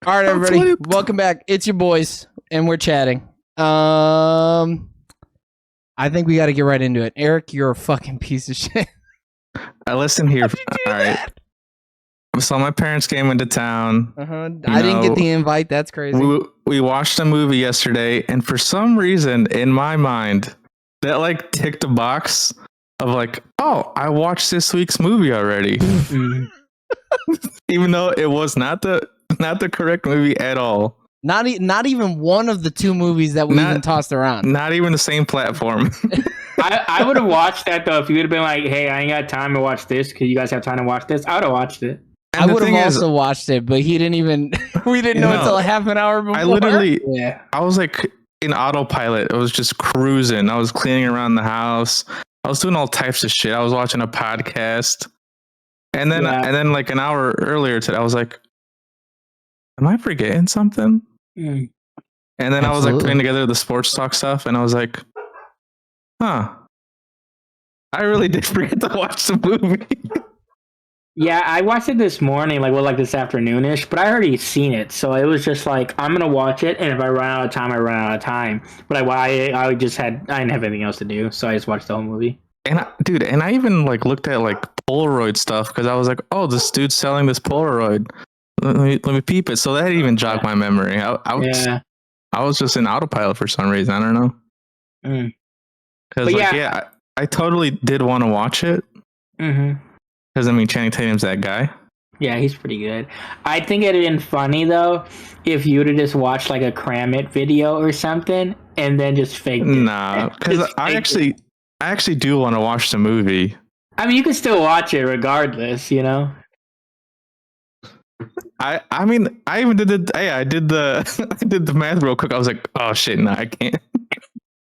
All right, everybody, welcome back. It's your boys, and we're chatting. I think we got to get right into it. Eric, you're a fucking piece of shit. Listen here. All right. So my parents came into town. I didn't get the invite. That's crazy. We watched a movie yesterday, and for some reason, in my mind, that like ticked a box of like, oh, I watched this week's movie already, even though it was not the correct movie at all. Not even one of the two movies that we even tossed around. Not even the same platform. I would have watched that though if you would have been like, "Hey, I ain't got time to watch this because you guys have time to watch this." I would have watched it. I would have also watched it, but he didn't even. We didn't know until half an hour before. I was like in autopilot. I was just cruising. I was cleaning around the house. I was doing all types of shit. I was watching a podcast, and then like an hour earlier today, I was like, "Am I forgetting something?" And then I was like putting together the sports talk stuff, and I was like, "Huh, I really did forget to watch the movie." Yeah, I watched it this morning, like this afternoonish, but I already seen it, so it was just like I'm gonna watch it, and if I run out of time, I run out of time. But I didn't have anything else to do, so I just watched the whole movie. And I even like looked at like Polaroid stuff because I was like, oh, this dude's selling this Polaroid. Let me peep it. So that even jogged my memory. I was just in autopilot for some reason. I don't know. Because I totally did want to watch it. Because I mean, Channing Tatum's that guy. Yeah, he's pretty good. I think it'd been funny though if you would have just watched like a Cram It video or something and then just faked it. Nah, because I actually do want to watch the movie. I mean, you can still watch it regardless, you know. I mean, I even did I did the math real quick. I was like, oh shit, no, I can't.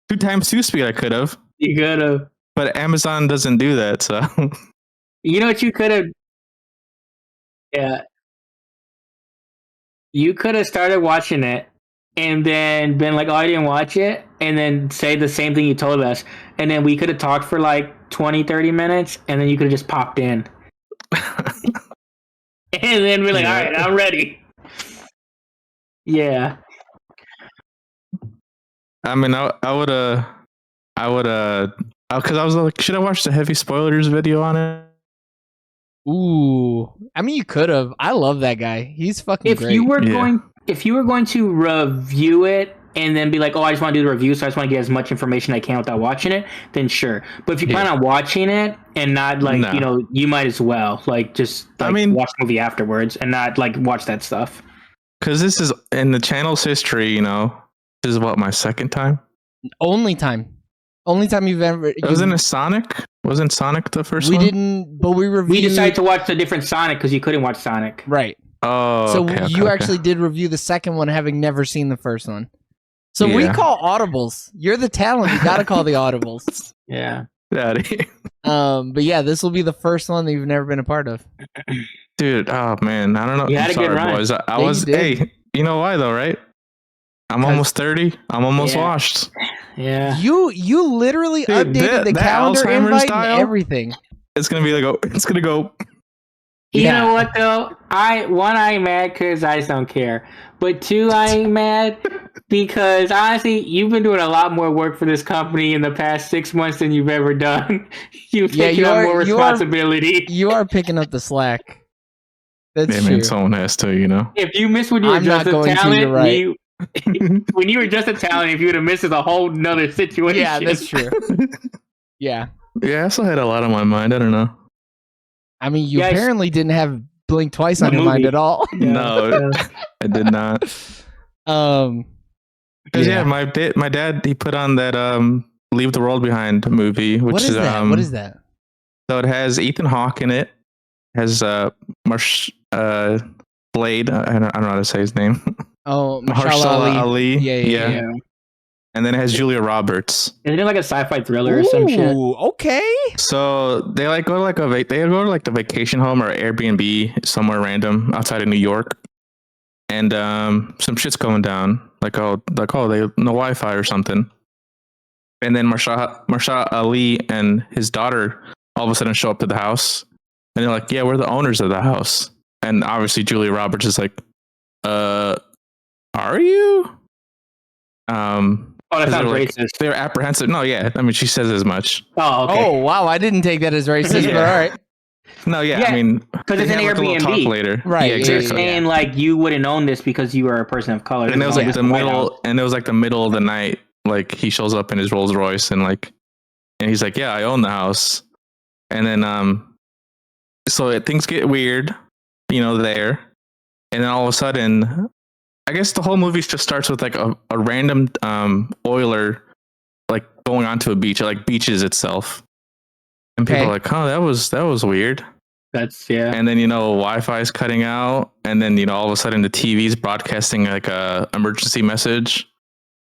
2 times 2 speed, I could have. You could have. But Amazon doesn't do that, so. You know what you could have? Yeah. You could have started watching it and then been like, oh, I didn't watch it. And then say the same thing you told us. And then we could have talked for like 20, 30 minutes. And then you could have just popped in. And then we're like, all right, I'm ready. Yeah. I mean, I would because I was like, should I watch the heavy spoilers video on it? Ooh, I mean, you could have. I love that guy. He's fucking great. If you were going to review it and then be like, oh, I just want to do the review, so I just want to get as much information I can without watching it, then sure. But if you plan on watching it and not like, you might as well like just watch the movie afterwards and not like watch that stuff. Because this is in the channel's history, this is what, my second time? Only time you've ever. Wasn't Sonic the first one? We didn't, but we reviewed. We decided to watch the different Sonic because you couldn't watch Sonic. Right. Oh, so you actually did review the second one, having never seen the first one. So we call audibles. You're the talent. You got to call the audibles. Yeah. Daddy. But yeah, this will be the first one that you've never been a part of. Dude, oh man, I don't know. You had a good run. Boys. I was. Hey, you know why though, right? I'm almost 30. I'm almost washed. Yeah. You literally updated the calendar invite and everything. It's gonna be like it's gonna go. You know what though? I ain't mad because I just don't care. But 2, I ain't mad because honestly, you've been doing a lot more work for this company in the past 6 months than you've ever done. You've taken on more responsibility. You are picking up the slack. That's true. Man, someone has to, If you miss when you were just a talent, you're right. when you were just a talent, if you would have missed, it's a whole nother situation. Yeah, that's true. Yeah. Yeah, I still had a lot on my mind. I don't know. I mean, you apparently didn't have Blink Twice on your mind at all. No, I did not. Because my dad, he put on that Leave the World Behind movie, which what is that? What is that? So it has Ethan Hawke in it. Has Blade. I don't know how to say his name. Oh, Mahershala Ali. Yeah. And then it has Julia Roberts. Isn't it like a sci-fi thriller or some shit? Okay. So they like go to the vacation home or Airbnb somewhere random outside of New York, and some shit's going down. Like no Wi-Fi or something. And then Mahershala Ali and his daughter all of a sudden show up to the house, and they're like, "Yeah, we're the owners of the house." And obviously Julia Roberts is like, are you? Oh, that sounds racist. They're apprehensive. No, yeah. I mean, she says as much. Oh, okay. Oh, wow. I didn't take that as racist, but all right. No, yeah. Yeah, I mean, because it's an a little talk Airbnb. later. Right, Yeah, You're exactly. saying like you wouldn't own this because you are a person of color. And it was like It's the White middle, House. and it was like the middle of the night. Like he shows up in his Rolls Royce, and he's like, "Yeah, I own the house." And then, so things get weird, there, and then all of a sudden, I guess the whole movie just starts with like a random oiler, like going onto a beach, or like beaches itself, and people are like, "Oh, that was weird." That's And then Wi-Fi is cutting out, and then all of a sudden the TV's broadcasting like a emergency message,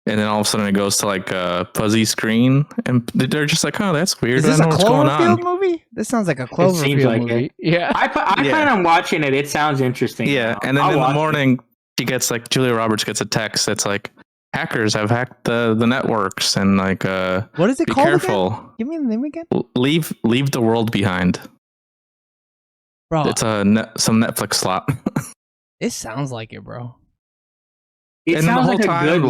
and then all of a sudden it goes to like a fuzzy screen, and they're just like, "Oh, that's weird." Is this I a don't know what's going on. Cloverfield movie? This sounds like a Cloverfield like movie. it. Yeah. I plan on watching it. It sounds interesting. Yeah, and then in the morning, she gets like Julia Roberts gets a text that's like, "Hackers have hacked the networks," and like, what is it be called careful. again? Give me the name again. Leave the world behind. Bro, It's some Netflix slot. it sounds like it, bro. It And the sounds whole like a time- good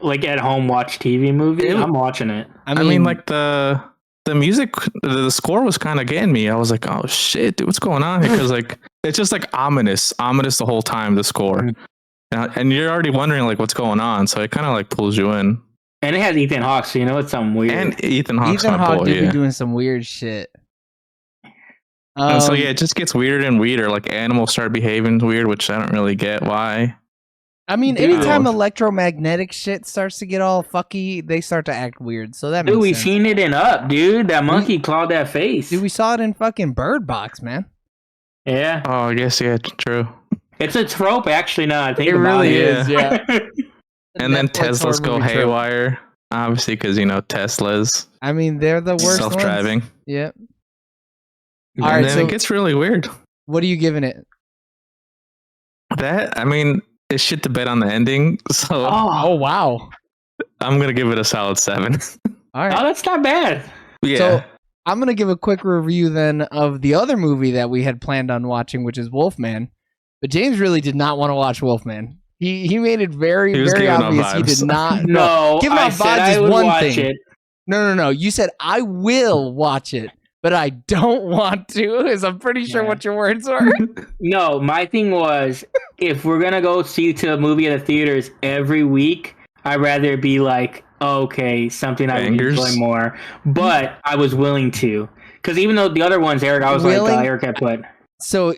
late at home watch TV movie. I'm watching it. I mean, like the music, the score was kind of getting me. I was like, "Oh shit, dude, what's going on?" Because like it's just like ominous the whole time. The score, and you're already wondering like what's going on. So it kind of like pulls you in. And it has Ethan Hawke, so it's something weird. And Ethan Hawke's Ethan my Hawke boy, did yeah. be doing some weird shit. And so it just gets weirder and weirder. Like animals start behaving weird, which I don't really get why. I mean, Dude. anytime electromagnetic shit starts to get all fucky, they start to act weird. So that Dude, makes we sense. seen it in Up, dude. That monkey clawed that face. Dude, we saw it in fucking Bird Box, man. Yeah. Oh, I guess true. It's a trope, actually, now I think It about really it. is, yeah. And then Netflix Teslas horror go movie trope. haywire, obviously, because Teslas I mean, they're the worst self-driving. ones. Yep. And All right, then so it gets really weird. what are you giving it? That, I mean, it's shit to bet on the ending. So Oh, wow. I'm going to give it a solid 7. All right. Oh, that's not bad. Yeah. So I'm going to give a quick review then of the other movie that we had planned on watching, which is Wolfman. But James really did not want to watch Wolfman. He made it very, He was very giving obvious off he vibes. did not. No, Giving I off said vibes I is would one watch thing. it. No. You said, I will watch it, but I don't want to, is I'm pretty sure Yeah. what your words were. No, my thing was, if we're gonna go see to a movie at the theaters every week, I'd rather it be like, okay, something I would Bangers. enjoy more. But I was willing to, because even though the other ones, Eric, I was Willing? like, Eric had put. So,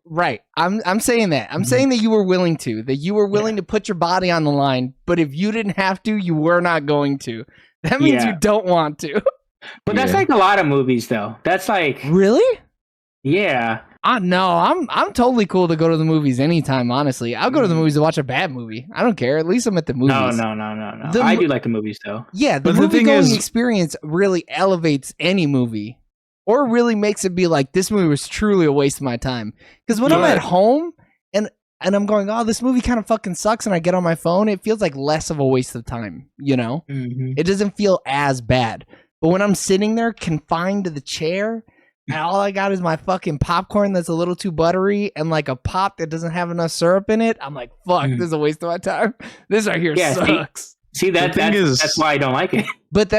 right. I'm saying that. I'm saying that you were willing to, that you were willing to put your body on the line, but if you didn't have to, you were not going to. That means Yeah. you don't want to. But that's Yeah. like a lot of movies, though. That's like, Really? yeah. No, I'm totally cool to go to the movies anytime, honestly. I'll go to the movies to watch a bad movie. I don't care. At least I'm at the movies. No. The I mo- do like the movies, though. Yeah, the But the movie thing going is- experience really elevates any movie. Or really makes it be like, this movie was truly a waste of my time. Because when I'm Yeah. at home and I'm going, oh, this movie kind of fucking sucks, and I get on my phone, it feels like less of a waste of time, Mm-hmm. It doesn't feel as bad. But when I'm sitting there confined to the chair, and all I got is my fucking popcorn that's a little too buttery and like a pop that doesn't have enough syrup in it, I'm like, fuck, this is a waste of my time. This right here Yeah, sucks. See, that's why I don't like it. But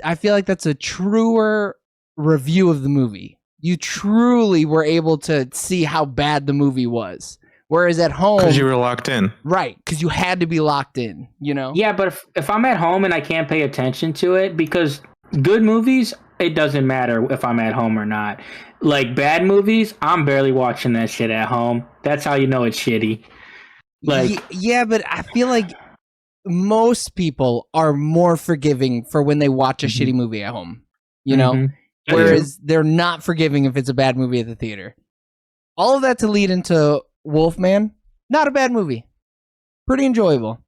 I feel like that's a truer review of the movie. You truly were able to see how bad the movie was. Whereas at home, Because you were locked in. right, because you had to be locked in, Yeah, but if I'm at home and I can't pay attention to it, because good movies, it doesn't matter if I'm at home or not. Like bad movies, I'm barely watching that shit at home. That's how you know it's shitty. Like, yeah, but I feel like most people are more forgiving for when they watch a shitty movie at home, Mhm. whereas they're not forgiving if it's a bad movie at the theater. All of that to lead into Wolfman, not a bad movie. Pretty enjoyable.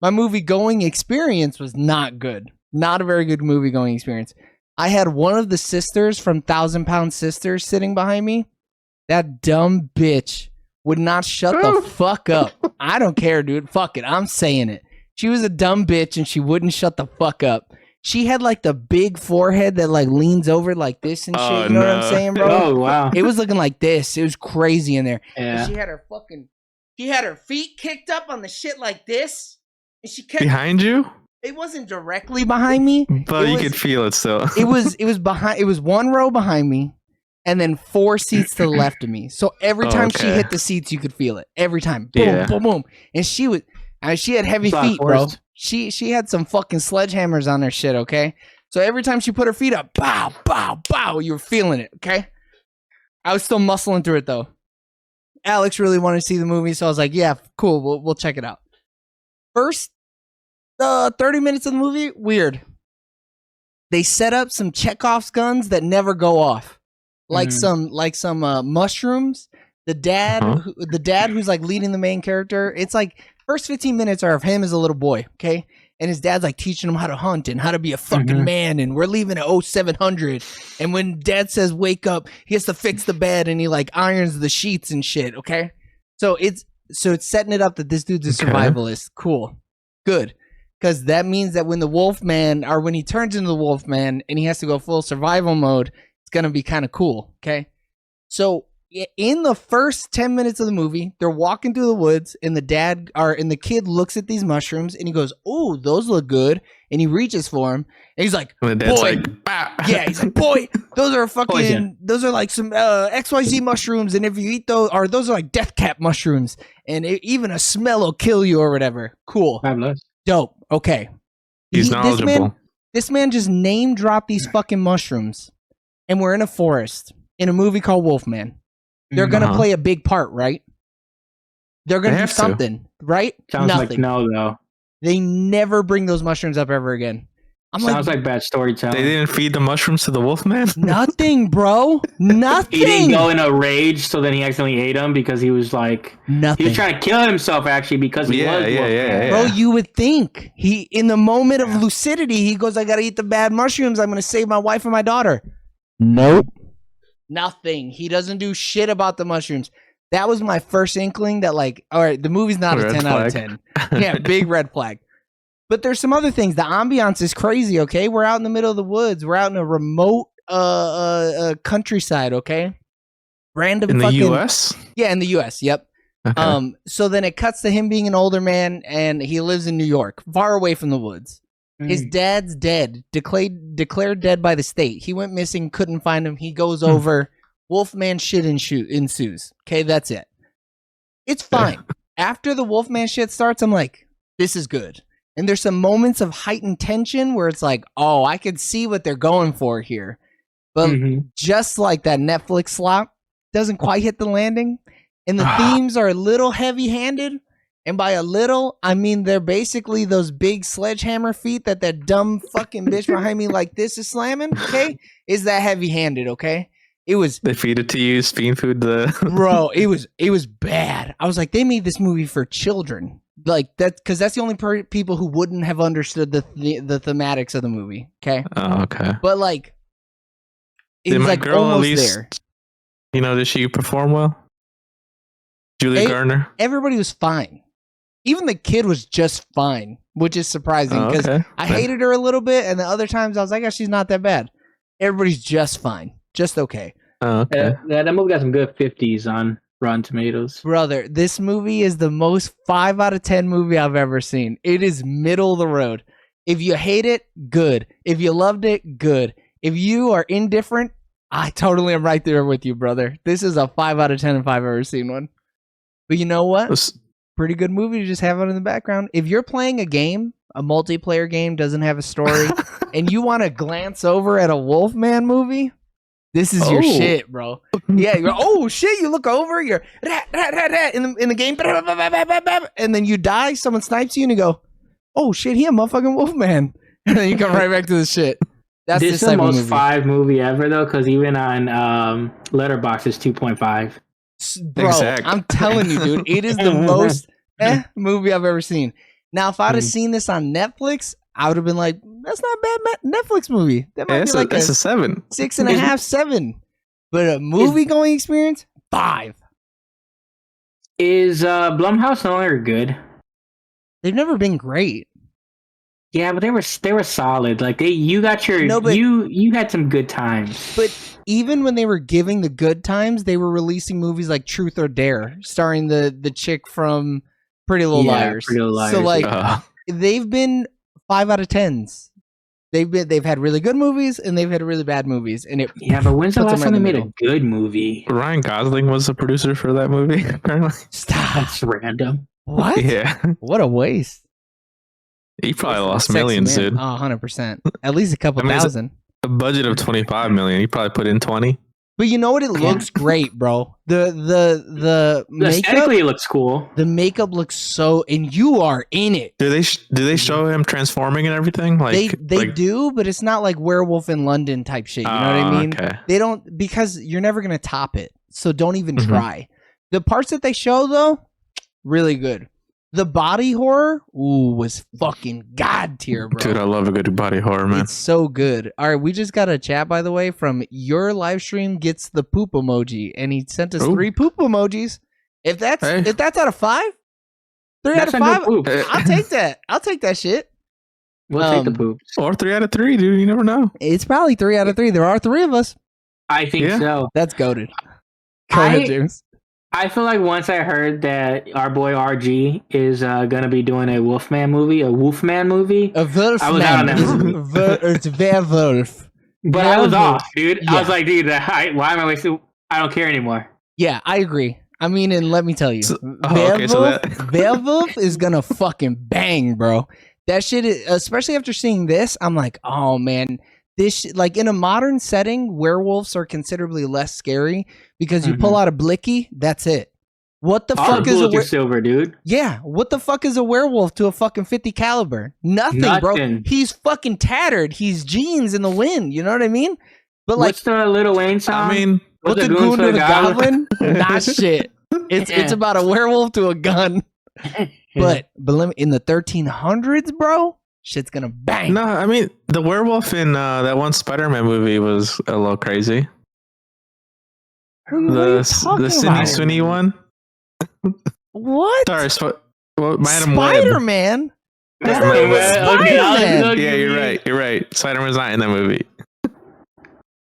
My movie going experience was not good. Not a very good movie going experience. I had one of the sisters from 1,000-Pound Sisters sitting behind me. That dumb bitch would not shut the fuck up. I don't care, dude. Fuck it. I'm saying it. She was a dumb bitch and she wouldn't shut the fuck up. She had like the big forehead that like leans over like this and shit. Oh, You know what I'm no. saying, bro? oh wow. It was looking like this. It was crazy in there. Yeah. She had her fucking She had her feet kicked up on the shit like this, and she kept behind you. It wasn't directly behind me, but you could feel it still. It was behind. It was one row behind me, and then 4 seats to the left of me. So every time she hit the seats, you could feel it. Every time, boom, boom, boom. And she had heavy feet, bro. She had some fucking sledgehammers on her shit. Okay, so every time she put her feet up, bow, bow, bow, you were feeling it. Okay, I was still muscling through it though. Alex really wanted to see the movie, so I was like, "Yeah, cool, we'll check it out." First 30 minutes of the movie, weird. They set up some Chekhov's guns that never go off, like some mushrooms. The dad who's like leading the main character. It's like first 15 minutes are of him as a little boy, okay, and his dad's like teaching him how to hunt and how to be a fucking man. And we're leaving at 0700. And when dad says wake up, he has to fix the bed and he like irons the sheets and shit. Okay, so it's setting it up that this dude's a survivalist. Cool, good. Because that means that when the Wolfman, or when he turns into the Wolfman and he has to go full survival mode, it's going to be kind of cool, okay? So in the first 10 minutes of the movie, they're walking through the woods and the kid looks at these mushrooms and he goes, "Oh, those look good." And he reaches for them and he's like, and the dad's "Boy." Like, bah. Yeah, he's like, "Boy, those are fucking, those are like some XYZ mushrooms. And if you eat those, or those are like death cap mushrooms. And even a smell will kill you or whatever." Cool. Fabulous. Dope. Okay. He's knowledgeable. This man just name dropped these fucking mushrooms, and we're in a forest in a movie called Wolfman. They're gonna play a big part, right? They're gonna do something, right? Sounds Nothing. like no, though. They never bring those mushrooms up ever again. Sounds like bad storytelling. They didn't feed the mushrooms to the Wolfman? Nothing, bro. Nothing. He didn't go in a rage, so then he accidentally ate them because he was like... Nothing. He was trying to kill himself, actually, because he was Wolfman. Bro, you would think. In the moment of lucidity, he goes, "I gotta eat the bad mushrooms. I'm gonna save my wife and my daughter." Nope. Nothing. He doesn't do shit about the mushrooms. That was my first inkling that, like, all right, the movie's not a 10 out of 10. Yeah, big red flag. But there's some other things. The ambiance is crazy, okay? We're out in the middle of the woods. We're out in a remote countryside, okay? Random in fucking... the U.S.? Yeah, in the U.S., yep. Okay. So then it cuts to him being an older man, and he lives in New York, far away from the woods. His dad's dead, declared dead by the state. He went missing, couldn't find him. He goes over. Wolfman shit ensues. Okay, that's it. It's fine. After the Wolfman shit starts, I'm like, this is good. And there's some moments of heightened tension where it's like, oh, I can see what they're going for here. But just like that Netflix slop, doesn't quite hit the landing. And the themes are a little heavy-handed. And by a little, I mean they're basically those big sledgehammer feet that dumb fucking bitch behind me like this is slamming, okay? Is that heavy-handed, okay? It was... They feed it to you, spoon food the... Bro, it was bad. I was like, they made this movie for children. Like, that, because that's the only people who wouldn't have understood the thematics of the movie, okay? Oh, okay. But, like, it was my like girl almost at least, there. You know, did she perform well? Julia Garner? Everybody was fine. Even the kid was just fine, which is surprising because I hated her a little bit, and the other times I was like, "Oh, she's not that bad." Everybody's just fine, just okay. Oh, okay. Yeah, that movie got some good 50s on Rotten Tomatoes. Brother, this movie is the most 5 out of 10 movie I've ever seen. It is middle of the road. If you hate it, good. If you loved it, good. If you are indifferent, I totally am right there with you, brother. This is a 5 out of 10 if I've ever seen one. But you know what? Pretty good movie to just have on in the background. If you're playing a game, a multiplayer game, doesn't have a story, and you want to glance over at a Wolfman movie, this is your shit, bro. Yeah, you're, oh shit, you look over, you're in the game, and then you die, someone snipes you, and you go, oh shit, he a motherfucking Wolfman. And then you come right back to the shit. That's this is the most 5 movie ever, though, because even on Letterboxd it's 2.5. Bro, I'm telling you, dude, it is the most movie I've ever seen. Now, if I'd have seen this on Netflix, I would have been like, that's not a bad Netflix movie. That might be like a 7. 6.5, 7. But a movie-going experience, 5. Is Blumhouse no longer good? They've never been great. Yeah, but they were solid. Like you got your you had some good times. But even when they were giving the good times, they were releasing movies like Truth or Dare, starring the chick from Pretty Little Liars. Pretty Little Liars. So like they've been 5 out of 10s. They've had really good movies and they've had really bad movies. And but when's the last time they made a good movie? Ryan Gosling was the producer for that movie, apparently. Stop. That's random. What? Yeah. What a waste. He probably lost millions, dude. Oh, 100%. At least a couple thousand. A budget of 25 million. He probably put in 20. But you know what? It looks great, bro. The makeup, aesthetically it looks cool. The makeup looks so, and you are in it. Do they show him transforming and everything? Like they do, but it's not like Werewolf in London type shit. You know what I mean? Okay. They don't, because you're never gonna top it. So don't even try. The parts that they show though, really good. The body horror, was fucking god tier, bro. Dude, I love a good body horror, man. It's so good. All right, we just got a chat, by the way, from your live stream gets the poop emoji, and he sent us 3 poop emojis. If that's out of 5, 3 out of 5, I'll take that. I'll take that shit. We'll take the poops. Or 3 out of 3, dude. You never know. It's probably 3 out of 3. There are 3 of us. I think so. That's goated. Go ahead, James. I feel like once I heard that our boy RG is gonna be doing a Wolfman movie, a Wolfman, I was out on that movie. It's Werewolf. But I was off, dude. Yeah. I was like, dude, why am I wasting? I don't care anymore. Yeah, I agree. I mean, and let me tell you, Werewolf, Werewolf is gonna fucking bang, bro. That shit, especially after seeing this, I'm like, oh man. Like in a modern setting, werewolves are considerably less scary because you pull out a blicky, that's it. What the fuck is a silver, dude? Yeah, what the fuck is a werewolf to a fucking 50 caliber? Nothing, bro. He's fucking tattered. He's jeans in the wind. You know what I mean? But like, what's the Lil Wayne song? I mean, what's the goon to the goblin? Not shit. It's about a werewolf to a gun. But let me, in the 1300s, bro. Shit's gonna bang. No, I mean the werewolf in that one Spider-Man movie was a little crazy. The Sydney Sweeney one. What? Sorry, Madam Spider-Man. Webb. Spider-Man. Yeah, you're right. Spider-Man's not in that movie.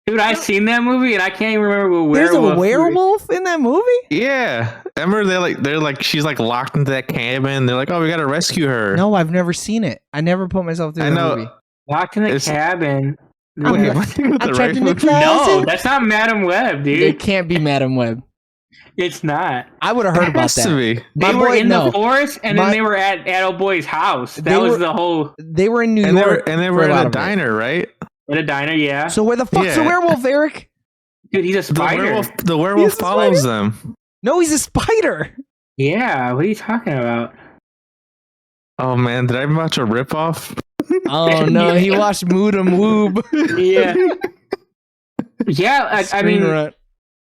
Dude, I've seen that movie and I can't even remember what werewolf. There's a werewolf in that movie? Yeah. Remember they're like she's like locked into that cabin. They're like, oh, we gotta rescue her. No, I've never seen it. I never put myself through the movie. Locked in the cabin. No, that's not Madam Web, dude. It can't be Madam Web. It's not. I would have heard about that. They were in the forest, and then they were at old boy's house. That was the whole. They were in New York, and they were in a diner, right? In a diner, yeah. So where the fuck's the werewolf, Eric? Dude, he's a spider. The werewolf follows them. No, he's a spider. Yeah, what are you talking about? Oh man, did I watch a ripoff? Oh no, he watched Mood and Woob. Yeah. Yeah, I mean,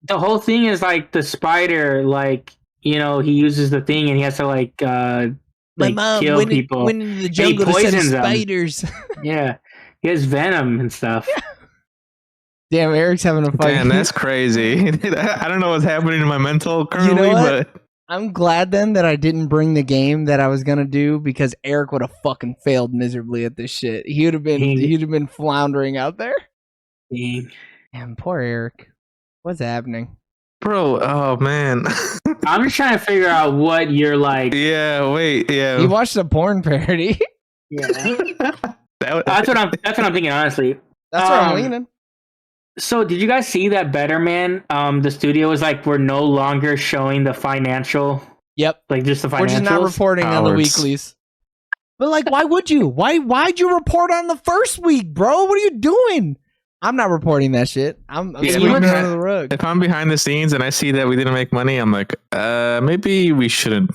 the whole thing is like the spider, like, you know, he uses the thing and he has to like kill people. Went into the jungle to set spiders. Yeah, he has venom and stuff. Damn, Eric's having a fight. Damn, that's crazy. I don't know what's happening in my mental currently, but I'm glad then that I didn't bring the game that I was gonna do because Eric would have fucking failed miserably at this shit. He'd have been floundering out there. Damn, poor Eric. What's happening? Bro, oh man. I'm just trying to figure out what you're like. Yeah, wait, yeah. He watched a porn parody. Yeah. That's what I'm thinking, honestly. That's where I'm leaning. So did you guys see that Better Man? The studio was like, we're no longer showing the financial. Yep. Like just the financials. We're just not reporting on the weeklies. But like, why would you? Why'd you report on the first week, bro? What are you doing? I'm not reporting that shit. I'm sweeping it under the rug. If I'm behind the scenes and I see that we didn't make money, I'm like, maybe we shouldn't.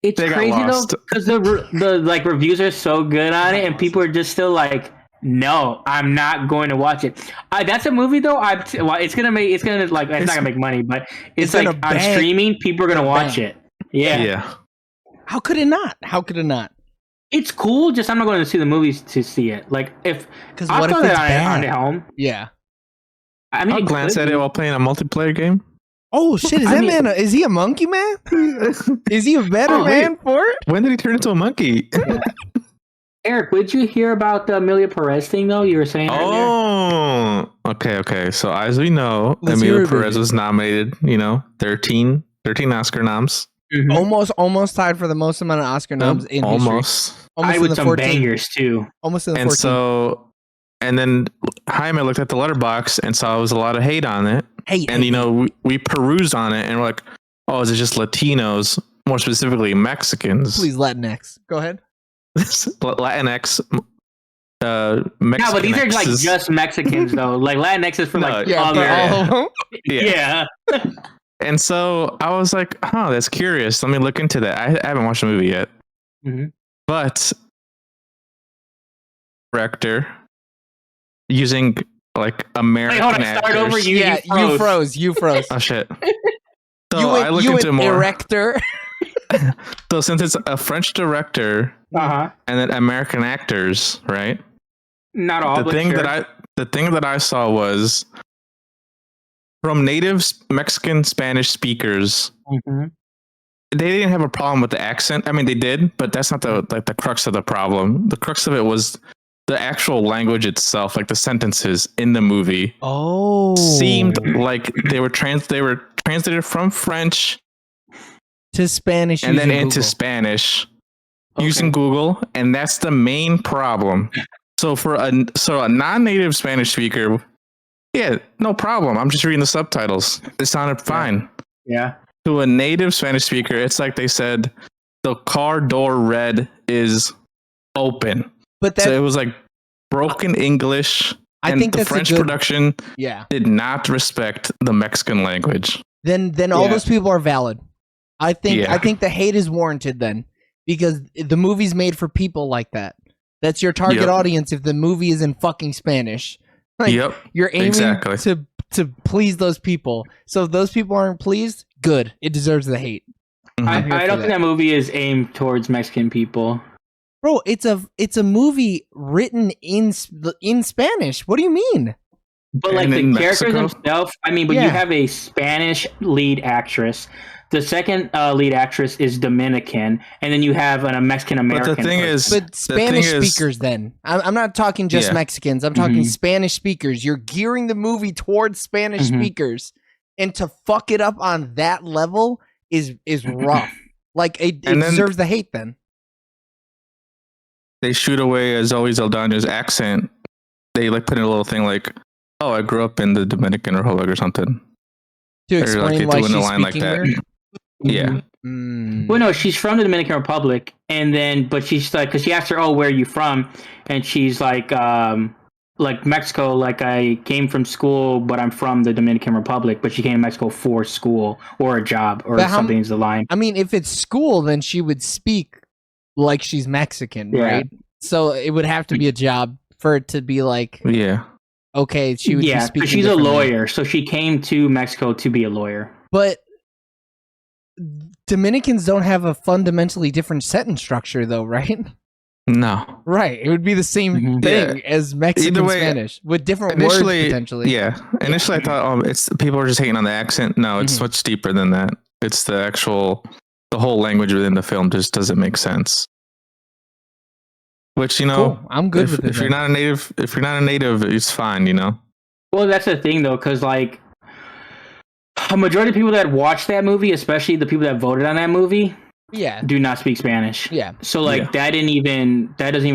It's crazy though, because the like reviews are so good on it, and people are just still like, no, I'm not going to watch it. That's a movie though. it's not gonna make money, but it's like on streaming, people are gonna watch it. Yeah. How could it not? It's cool. Just I'm not going to see the movies to see it. Like because what if it's bad? On home? Yeah. I mean, I'll glance at it while playing a multiplayer game. Oh shit! Is he a monkey man? Is he a better man for it? When did he turn into a monkey? Eric, did you hear about the Emilia Perez thing though? You were saying earlier. Oh, okay. So as we know, Let's hear Emilia it, Perez baby. was nominated. 13 Oscar noms. Mhm. Almost tied for the most amount of Oscar noms in history. Almost. Almost I in with the some 14. bangers too. Almost in the And 14. so, and then Jaime looked at the letterbox and saw there was a lot of hate on it. And we perused on it and we're like, oh, is it just Latinos, more specifically Mexicans? Please, Latinx. Go ahead. Latinx. No, Mexican but these are like X's. just Mexicans though. Like Latinx is for No, like Yeah, other. for all of them. Yeah. And so I was like, oh, that's curious. Let me look into that. I haven't watched the movie yet. Mhm. But director using like American Wait, hold on. actors. Start over. You froze. Oh shit. So you I looked went into more. erector. So since it's a French director Uh-huh. and then American actors, right? Not all, but sure. The thing that I saw was from native Mexican Spanish speakers. Mhm. They didn't have a problem with the accent. I mean, they did, but that's not the crux of the problem. The crux of it was the actual language itself, like the sentences in the movie. Oh, Seemed like they were translated from French to Spanish and then using into Google. Spanish using Google, and that's the main problem. So for a non-native Spanish speaker, yeah, no problem. I'm just reading the subtitles. It sounded fine. Yeah. To a native Spanish speaker, it's like they said the car door red is open. But So it was like broken English. I and think the that's French a good, production yeah. did not respect the Mexican language. Then all those people are valid. I think the hate is warranted then, because the movie's made for people like that. That's your target audience. If the movie is in fucking Spanish, like, you're aiming to please those people. So if those people aren't pleased, good. It deserves the hate. Mm-hmm. I don't think that movie is aimed towards Mexican people. Bro, it's a movie written in Spanish. What do you mean? But like the characters themselves, I mean, but you have a Spanish lead actress. The second lead actress is Dominican, and then you have a Mexican American. But the thing is, Spanish speakers. Then I'm not talking just Mexicans. I'm talking Spanish speakers. You're gearing the movie towards Spanish speakers, and to fuck it up on that level is rough. Like it deserves the hate. Then they shoot away Zoe Saldana's accent. They like put in a little thing like, "Oh, I grew up in the Dominican Republic" or something. To explain why she's speaking like that. Yeah. Well, no, she's from the Dominican Republic, and then, but she's like, because she asked her, "Oh, where are you from?" And she's like Mexico. Like I came from school, but I'm from the Dominican Republic. But she came to Mexico for school or a job or something is the line. I mean, if it's school, then she would speak like she's Mexican, right? So it would have to be a job for it to be like, okay, she would be speaking. But she's a lawyer, so she came to Mexico to be a lawyer. But Dominicans don't have a fundamentally different sentence structure, though, right? No. Right. It would be the same thing as Mexican Spanish with different words potentially. Yeah. Initially, I thought, it's people are just hating on the accent. No, it's much deeper than that. It's the whole language within the film just doesn't make sense. Which, cool. I'm good with it. If you're not a native, it's fine, Well, that's the thing though, because like a majority of people that watch that movie, especially the people that voted on that movie, do not speak Spanish. Yeah. So like that doesn't even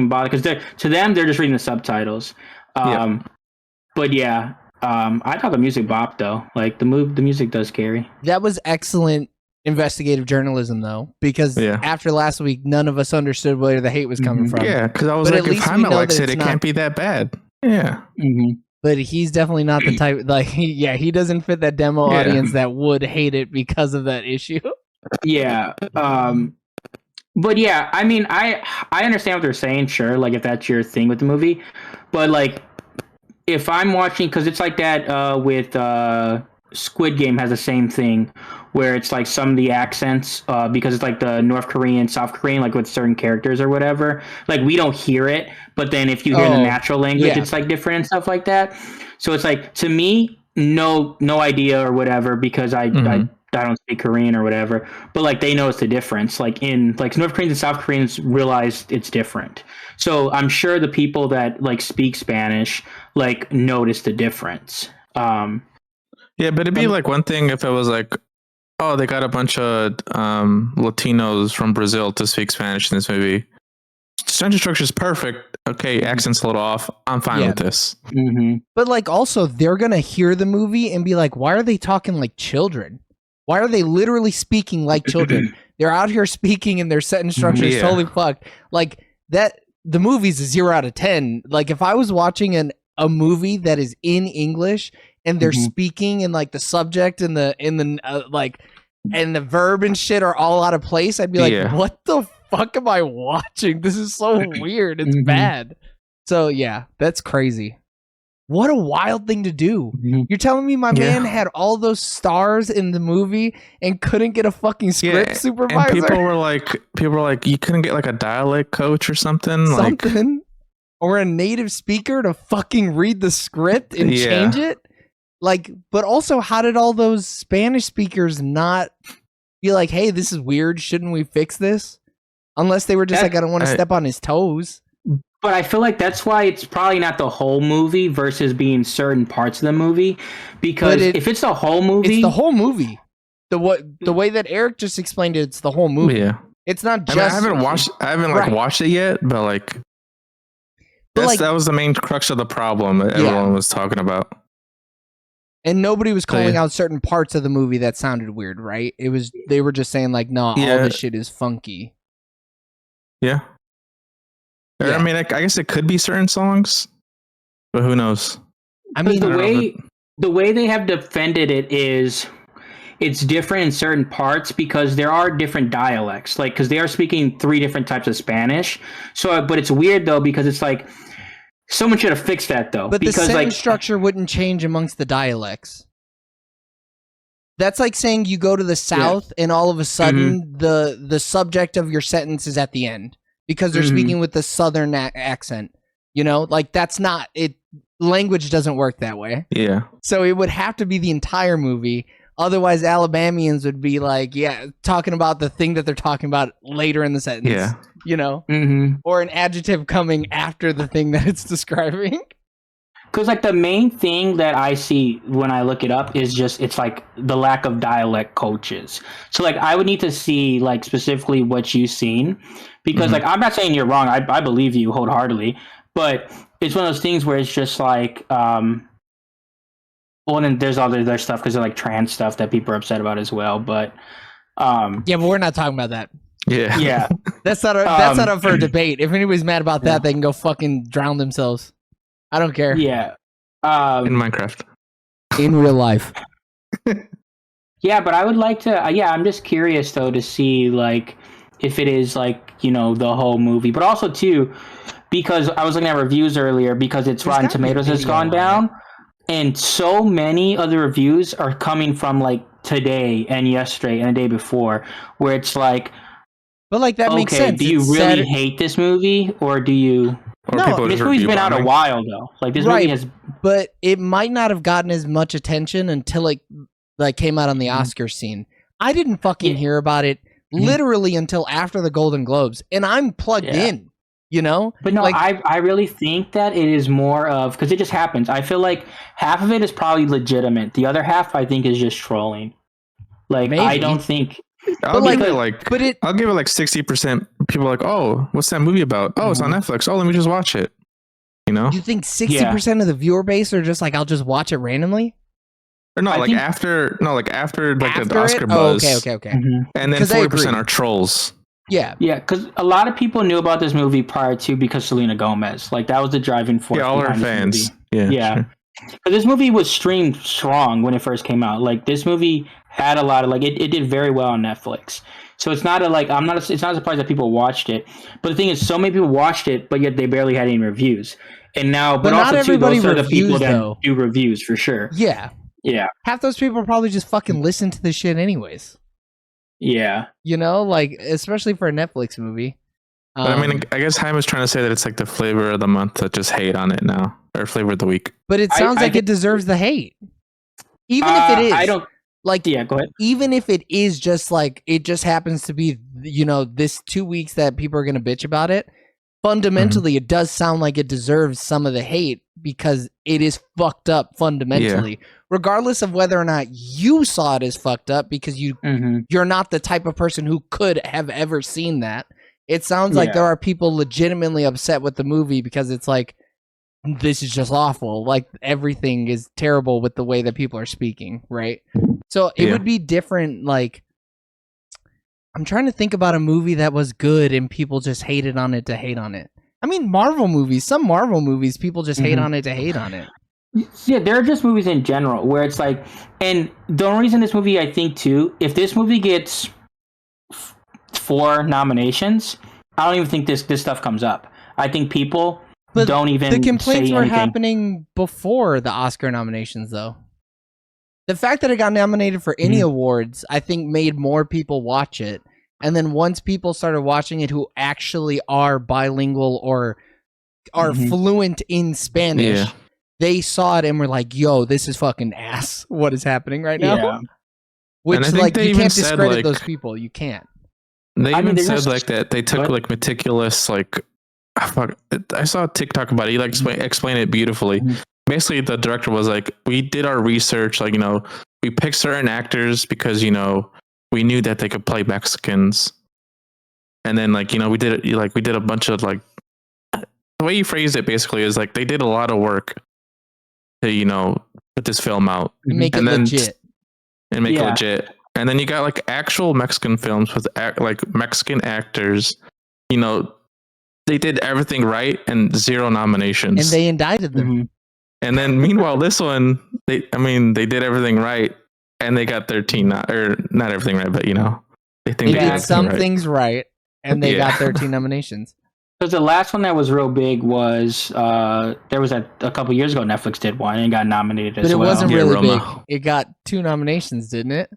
bother, because to them they're just reading the subtitles. But I thought the music bopped though. Like the music does carry. That was excellent investigative journalism though, because after last week none of us understood where the hate was coming from. Yeah, because I was like, if Jaime likes it, it can't be that bad. Yeah. But he's definitely not the type, like, he doesn't fit that demo audience that would hate it because of that issue. Yeah. But yeah, I mean, I understand what they're saying, sure, like if that's your thing with the movie. But like if I'm watching, because it's like that with Squid Game has the same thing, where it's like some of the accents, because it's like the North Korean, South Korean, like with certain characters or whatever, like we don't hear it, but then if you hear the natural language, it's like different and stuff like that. So it's like, to me, no idea or whatever, because I I don't speak Korean or whatever, but like they notice the difference. Like in like North Koreans and South Koreans realize it's different. So I'm sure the people that like speak Spanish like notice the difference. Yeah, but it'd be like one thing if it was like, oh, they got a bunch of Latinos from Brazil to speak Spanish in this movie. Sentence structure is perfect. Okay, accent's a little off. I'm fine with this. Mm-hmm. But like also they're gonna hear the movie and be like, why are they talking like children? Why are they literally speaking like children? They're out here speaking and their sentence structure is totally fucked. Like that, the movie's a 0 out of 10. Like if I was watching a movie that is in English and they're speaking and like the subject and the like and the verb and shit are all out of place, I'd be like, what the fuck am I watching? This is so weird. It's bad. So yeah, that's crazy. What a wild thing to do. You're telling me my man had all those stars in the movie and couldn't get a fucking script supervisor? And people were like, you couldn't get like a dialect coach or something? Or a native speaker to fucking read the script and change it? Like, but also, how did all those Spanish speakers not be like, hey, this is weird, shouldn't we fix this? Unless they were just like, I don't want to step on his toes. But I feel like that's why it's probably not the whole movie versus being certain parts of the movie. Because if it's the whole movie... It's the whole movie. The way that Eric just explained it, it's the whole movie. Yeah. It's not just... I haven't watched it yet, but like... that was the main crux of the problem that everyone was talking about. And nobody was calling out certain parts of the movie that sounded weird, right? They were just saying like, no, all this shit is funky. Yeah. I mean, I guess it could be certain songs, but who knows? I mean, the way they have defended it is it's different in certain parts because there are different dialects, like because they are speaking 3 different types of Spanish. So, but it's weird though because it's like someone should have fixed that though. But because the sentence structure wouldn't change amongst the dialects. That's like saying you go to the South and all of a sudden the subject of your sentence is at the end. Because they're speaking with the Southern accent, you know, like that's not it. Language doesn't work that way. Yeah. So it would have to be the entire movie. Otherwise, Alabamians would be like, talking about the thing that they're talking about later in the sentence. Yeah. You know, or an adjective coming after the thing that it's describing. Because like the main thing that I see when I look it up is just it's like the lack of dialect coaches. So like I would need to see like specifically what you've seen because like I'm not saying you're wrong. I believe you wholeheartedly, but it's one of those things where it's just like well, and then there's other stuff because they're like trans stuff that people are upset about as well. But but we're not talking about that. Yeah, that's not up for a debate. If anybody's mad about that, they can go fucking drown themselves. I don't care. Yeah. In Minecraft. In real life. Yeah, but I would like to... I'm just curious, though, to see, like, if it is, like, you know, the whole movie. But also, too, because I was looking at reviews earlier, because it's Rotten Tomatoes has gone down, and so many other reviews are coming from, like, today and yesterday and the day before, where it's like... But, like, that makes sense. Do you really hate this movie, or do you... No, this movie's been out a while though. Like this movie has, but it might not have gotten as much attention until it like came out on the Oscar scene. I didn't fucking hear about it literally until after the Golden Globes, and I'm plugged in. You know, but no, like, I really think that it is more of because it just happens. I feel like half of it is probably legitimate. The other half, I think, is just trolling. Like I don't think. I'll give it like 60%. People are like, oh, what's that movie about? Oh, it's on Netflix. Oh, let me just watch it. You know? You think 60% of the viewer base are just like, I'll just watch it randomly? Or no, after the Oscar buzz. Oh, okay. And then 40% are trolls. Yeah, because a lot of people knew about this movie prior to because Selena Gomez. Like that was the driving force. Yeah, all our fans. Yeah. Sure. But this movie was streamed strong when it first came out. Like this movie had a lot of like it did very well on Netflix. So it's not it's not a surprise that people watched it. But the thing is, so many people watched it, but yet they barely had any reviews. And now, but also not too, those are the people that do reviews for sure. Yeah. Half those people probably just fucking listen to this shit anyways. Yeah. You know, like especially for a Netflix movie. But I mean, I guess Haim was trying to say that it's like the flavor of the month to just hate on it now, or flavor of the week. But it sounds like it deserves the hate, even if it is. Like, yeah, go ahead. even if it is just like it just happens to be, this 2 weeks that people are gonna bitch about it. Fundamentally, it does sound like it deserves some of the hate because it is fucked up fundamentally, regardless of whether or not you saw it as fucked up because you're not the type of person who could have ever seen that. It sounds like there are people legitimately upset with the movie because it's like, this is just awful. Like, everything is terrible with the way that people are speaking, right? So it would be different. Like, I'm trying to think about a movie that was good and people just hated on it to hate on it. I mean, Marvel movies, some Marvel movies, people just hate on it to hate on it. Yeah, there are just movies in general where it's like, and the only reason this movie, I think too, if this movie gets 4 nominations, I don't even think this stuff comes up. I think people don't even the complaints say were anything. happening before the Oscar nominations, though. The fact that it got nominated for any awards, I think, made more people watch it. And then once people started watching it who actually are bilingual or are fluent in Spanish, they saw it and were like, yo, this is fucking ass. What is happening right now? Yeah. Which, like, you can't discredit those people. You can't. They even said like that they took like meticulous, like, I saw a TikTok about it. He like explained it beautifully. Basically, the director was like, we did our research, like, we picked certain actors because, we knew that they could play Mexicans. And then, like, we did a bunch of, like, the way you phrased it basically is like they did a lot of work to, put this film out. Make it legit. And make it legit. And then you got like actual Mexican films with like Mexican actors, they did everything right and 0 nominations. And they indicted them. And then meanwhile, this one, they did everything right and they got 13, or not everything right, but they think they did some things right and they got 13 nominations. Because the last one that was real big was, there was a couple years ago, Netflix did one and got nominated as well. But it wasn't really big. It got 2 nominations, didn't it?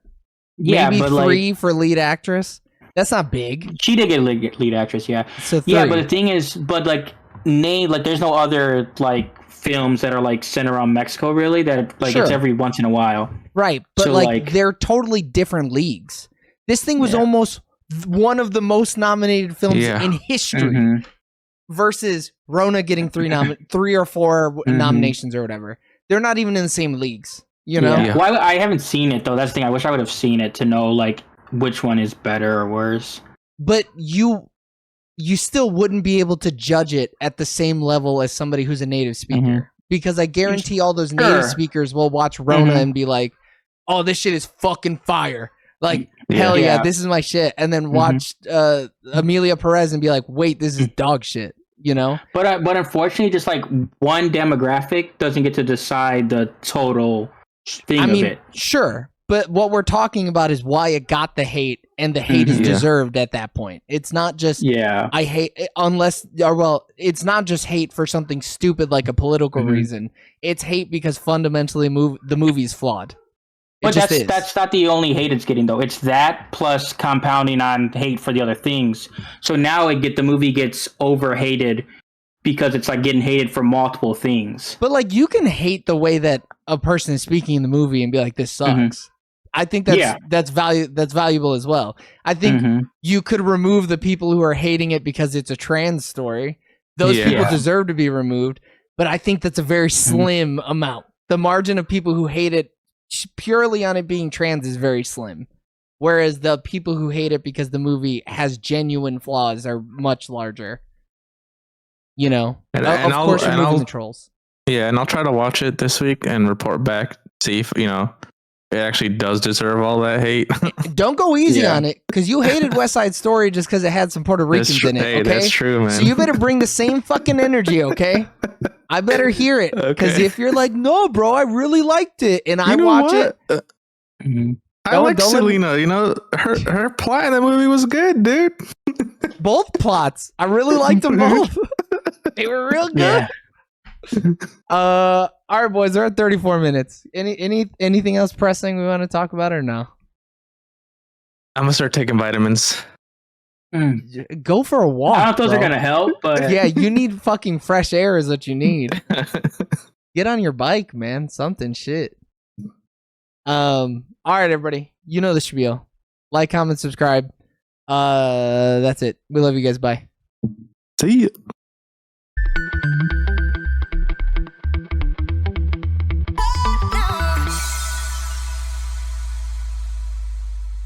Yeah, maybe but 3 for lead actress. That's not big. She did get lead actress, yeah. So 3. Yeah, but the thing is, there's no other like films that are like centered around Mexico really that like it's every once in a while. Right, but so, they're totally different leagues. This thing was almost one of the most nominated films in history versus Rona getting 3 or 4 nominations or whatever. They're not even in the same leagues, Yeah. Well, I haven't seen it though. That's the thing. I wish I would have seen it to know like which one is better or worse. But you still wouldn't be able to judge it at the same level as somebody who's a native speaker. Because I guarantee all those native speakers will watch Rona and be like, oh, this shit is fucking fire. Like, hell yeah, this is my shit. And then watch Emilia Perez and be like, wait, this is dog shit, But unfortunately, just like one demographic doesn't get to decide the total thing of it. Sure. But what we're talking about is why it got the hate, and the hate is deserved at that point. It's not just I hate it's not just hate for something stupid like a political reason. It's hate because fundamentally the movie's flawed. But that's not the only hate it's getting though. It's that plus compounding on hate for the other things. So now the movie gets over hated because it's like getting hated for multiple things. But like you can hate the way that a person is speaking in the movie and be like, this sucks. I think that's valuable as well. I think you could remove the people who are hating it because it's a trans story. Those people deserve to be removed, but I think that's a very slim amount. The margin of people who hate it purely on it being trans is very slim, whereas the people who hate it because the movie has genuine flaws are much larger. Of course, removing the trolls. Yeah, and I'll try to watch it this week and report back, see if it actually does deserve all that hate. Don't go easy on it, because you hated West Side Story just because it had some Puerto Ricans in it. Okay, that's true, man. So you better bring the same fucking energy, okay? I better hear it, because if you're like, no, bro, I really liked it, and I watch it. I like Selena. Her plot in that movie was good, dude. Both plots, I really liked them both. They were real good. All right, boys, we're at 34 minutes. Anything else pressing we want to talk about or no? I'm gonna start taking vitamins. Go for a walk. I don't know if those are gonna help, but yeah, you need fucking fresh air is what you need. Get on your bike, man. Something shit. All right, everybody. You know the spiel. Like, comment, subscribe. That's it. We love you guys. Bye. See ya.